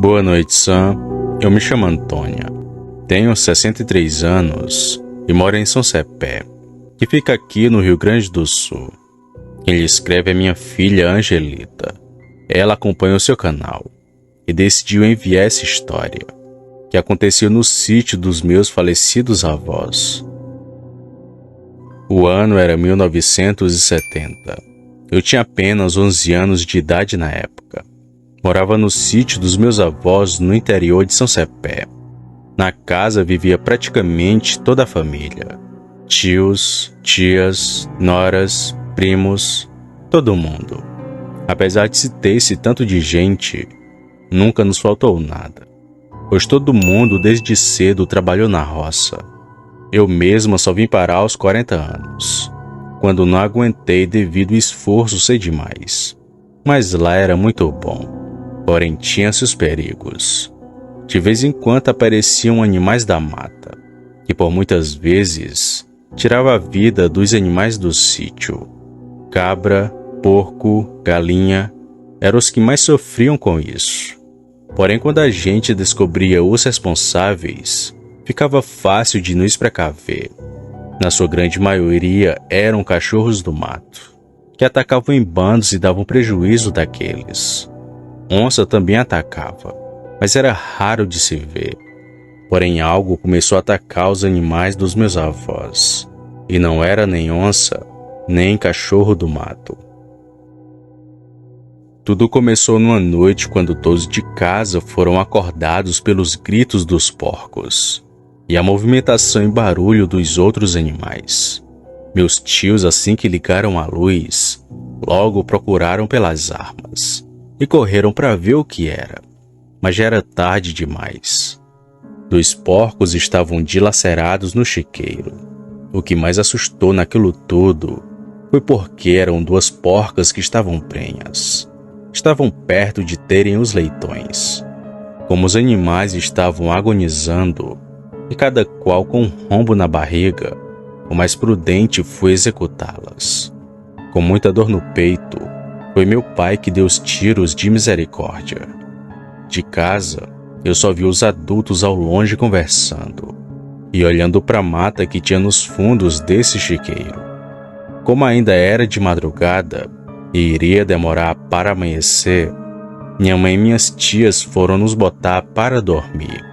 Boa noite, Sam. Eu me chamo Antônia. Tenho 63 anos e moro em São Cepé, que fica aqui no Rio Grande do Sul. Quem lhe escreve é minha filha Angelita. Ela acompanha o seu canal e decidiu enviar essa história, que aconteceu no sítio dos meus falecidos avós. O ano era 1970. Eu tinha apenas 11 anos de idade na época. Morava no sítio dos meus avós no interior de São Cepé. Na casa vivia praticamente toda a família. Tios, tias, noras, primos, todo mundo. Apesar de se ter esse tanto de gente, nunca nos faltou nada, pois todo mundo desde cedo trabalhou na roça. Eu mesma só vim parar aos 40 anos, quando não aguentei devido ao esforço ser demais. Mas lá era muito bom, porém tinha seus perigos. De vez em quando apareciam animais da mata, que por muitas vezes tirava a vida dos animais do sítio. Cabra, porco, galinha, eram os que mais sofriam com isso. Porém, quando a gente descobria os responsáveis, ficava fácil de nos precaver. Na sua grande maioria eram cachorros do mato, que atacavam em bandos e davam prejuízo daqueles. Onça também atacava, mas era raro de se ver. Porém, algo começou a atacar os animais dos meus avós, e não era nem onça, nem cachorro do mato. Tudo começou numa noite quando todos de casa foram acordados pelos gritos dos porcos e a movimentação e barulho dos outros animais. Meus tios, assim que ligaram a luz, logo procuraram pelas armas e correram para ver o que era, mas já era tarde demais. 2 porcos estavam dilacerados no chiqueiro. O que mais assustou naquilo tudo foi porque eram 2 porcas que estavam prenhas. Estavam perto de terem os leitões. Como os animais estavam agonizando, e cada qual com um rombo na barriga, o mais prudente foi executá-las. Com muita dor no peito, foi meu pai que deu os tiros de misericórdia. De casa, eu só vi os adultos ao longe conversando e olhando para a mata que tinha nos fundos desse chiqueiro. Como ainda era de madrugada e iria demorar para amanhecer, minha mãe e minhas tias foram nos botar para dormir.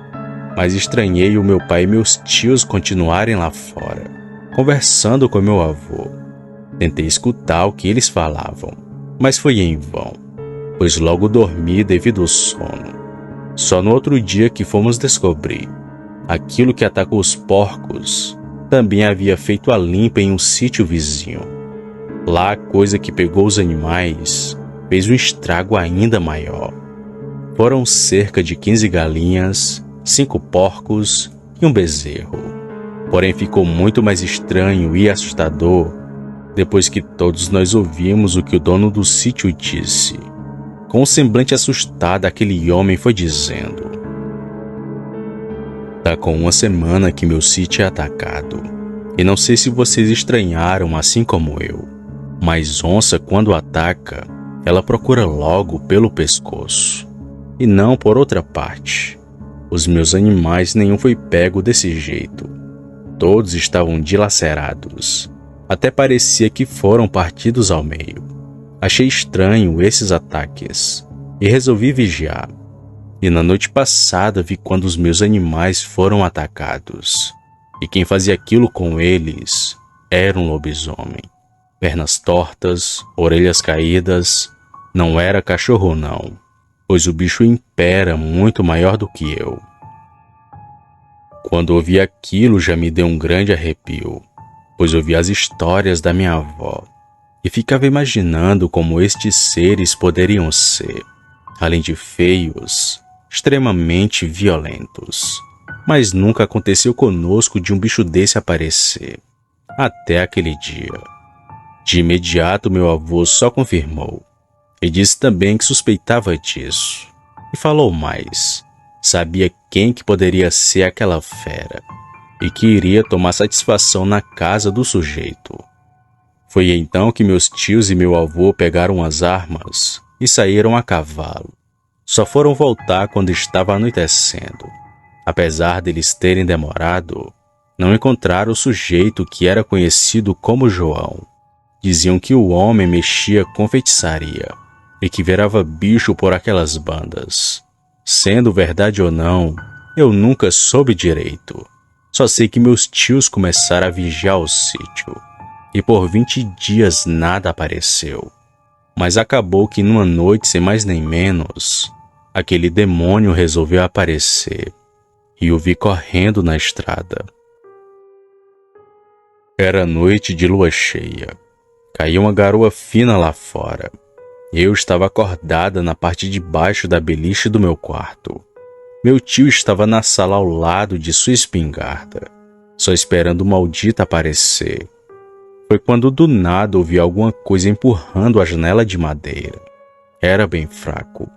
Mas estranhei o meu pai e meus tios continuarem lá fora, conversando com meu avô. Tentei escutar o que eles falavam, mas foi em vão, pois logo dormi devido ao sono. Só no outro dia que fomos descobrir, aquilo que atacou os porcos também havia feito a limpa em um sítio vizinho. Lá a coisa que pegou os animais fez um estrago ainda maior. Foram cerca de 15 galinhas, 5 porcos e um bezerro. Porém ficou muito mais estranho e assustador depois que todos nós ouvimos o que o dono do sítio disse. Com um semblante assustado, aquele homem foi dizendo: "Tá com 1 semana que meu sítio é atacado, e não sei se vocês estranharam assim como eu, mas onça quando ataca, ela procura logo pelo pescoço, e não por outra parte. Os meus animais nenhum foi pego desse jeito. Todos estavam dilacerados. Até parecia que foram partidos ao meio. Achei estranho esses ataques e resolvi vigiar. E na noite passada vi quando os meus animais foram atacados. E quem fazia aquilo com eles era um lobisomem. Pernas tortas, orelhas caídas. Não era cachorro não, pois o bicho em pé era muito maior do que eu. Quando ouvi aquilo já me deu um grande arrepio, pois ouvi as histórias da minha avó e ficava imaginando como estes seres poderiam ser, além de feios, extremamente violentos. Mas nunca aconteceu conosco de um bicho desse aparecer, até aquele dia. De imediato meu avô só confirmou. E disse também que suspeitava disso. E falou mais. Sabia quem que poderia ser aquela fera. E que iria tomar satisfação na casa do sujeito. Foi então que meus tios e meu avô pegaram as armas e saíram a cavalo. Só foram voltar quando estava anoitecendo. Apesar deles terem demorado, não encontraram o sujeito que era conhecido como João. Diziam que o homem mexia com feitiçaria e que virava bicho por aquelas bandas. Sendo verdade ou não, eu nunca soube direito. Só sei que meus tios começaram a vigiar o sítio e por 20 dias nada apareceu. Mas acabou que numa noite, sem mais nem menos, aquele demônio resolveu aparecer e o vi correndo na estrada. Era noite de lua cheia. Caía uma garoa fina lá fora. Eu estava acordada na parte de baixo da beliche do meu quarto. Meu tio estava na sala ao lado de sua espingarda, só esperando o maldito aparecer. Foi quando do nada ouvi alguma coisa empurrando a janela de madeira. Era bem fraco,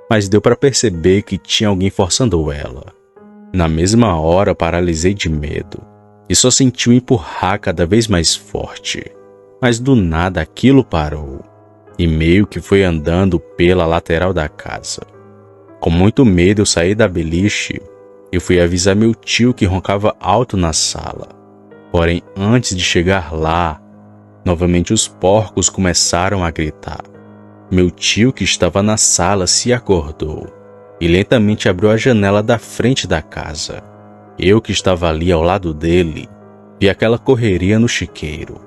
mas deu para perceber que tinha alguém forçando ela. Na mesma hora paralisei de medo e só senti o empurrar cada vez mais forte. Mas do nada aquilo parou e meio que foi andando pela lateral da casa. Com muito medo eu saí da beliche e fui avisar meu tio que roncava alto na sala. Porém, antes de chegar lá, novamente os porcos começaram a gritar. Meu tio, que estava na sala, se acordou e lentamente abriu a janela da frente da casa. Eu, que estava ali ao lado dele, vi aquela correria no chiqueiro,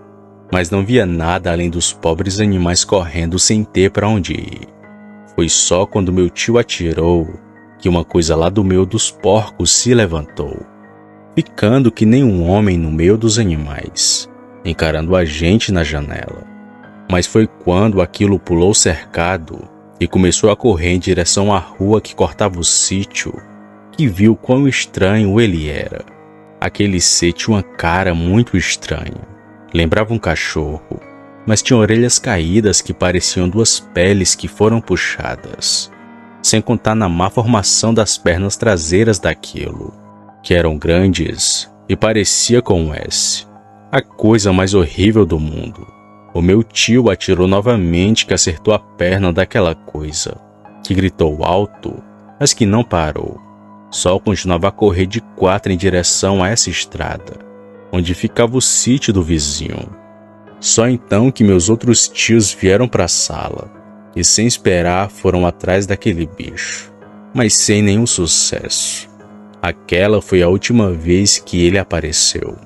mas não via nada além dos pobres animais correndo sem ter para onde ir. Foi só quando meu tio atirou que uma coisa lá do meio dos porcos se levantou, ficando que nem um homem no meio dos animais, encarando a gente na janela. Mas foi quando aquilo pulou o cercado e começou a correr em direção à rua que cortava o sítio que viu quão estranho ele era. Aquele ser tinha uma cara muito estranha. Lembrava um cachorro, mas tinha orelhas caídas que pareciam duas peles que foram puxadas. Sem contar na má formação das pernas traseiras daquilo, que eram grandes e parecia com um S. A coisa mais horrível do mundo. O meu tio atirou novamente, que acertou a perna daquela coisa, que gritou alto, mas que não parou. Só continuava a correr de 4 em direção a essa estrada, onde ficava o sítio do vizinho. Só então que meus outros tios vieram para a sala e, sem esperar, foram atrás daquele bicho, mas sem nenhum sucesso. Aquela foi a última vez que ele apareceu.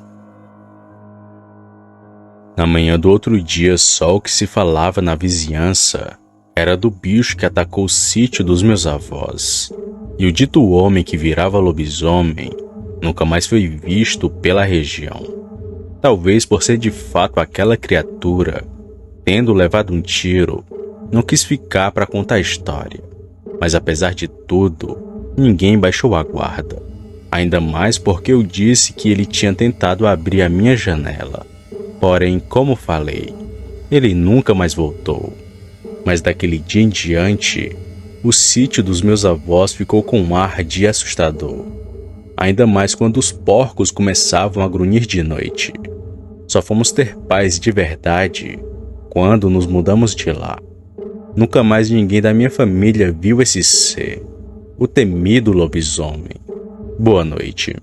Na manhã do outro dia, só o que se falava na vizinhança era do bicho que atacou o sítio dos meus avós. E o dito homem que virava lobisomem nunca mais foi visto pela região. Talvez por ser de fato aquela criatura, tendo levado um tiro, não quis ficar para contar a história. Mas apesar de tudo, ninguém baixou a guarda. Ainda mais porque eu disse que ele tinha tentado abrir a minha janela. Porém, como falei, ele nunca mais voltou. Mas daquele dia em diante, o sítio dos meus avós ficou com um ar de assustador. Ainda mais quando os porcos começavam a grunhir de noite. Só fomos ter paz de verdade quando nos mudamos de lá. Nunca mais ninguém da minha família viu esse ser, o temido lobisomem. Boa noite.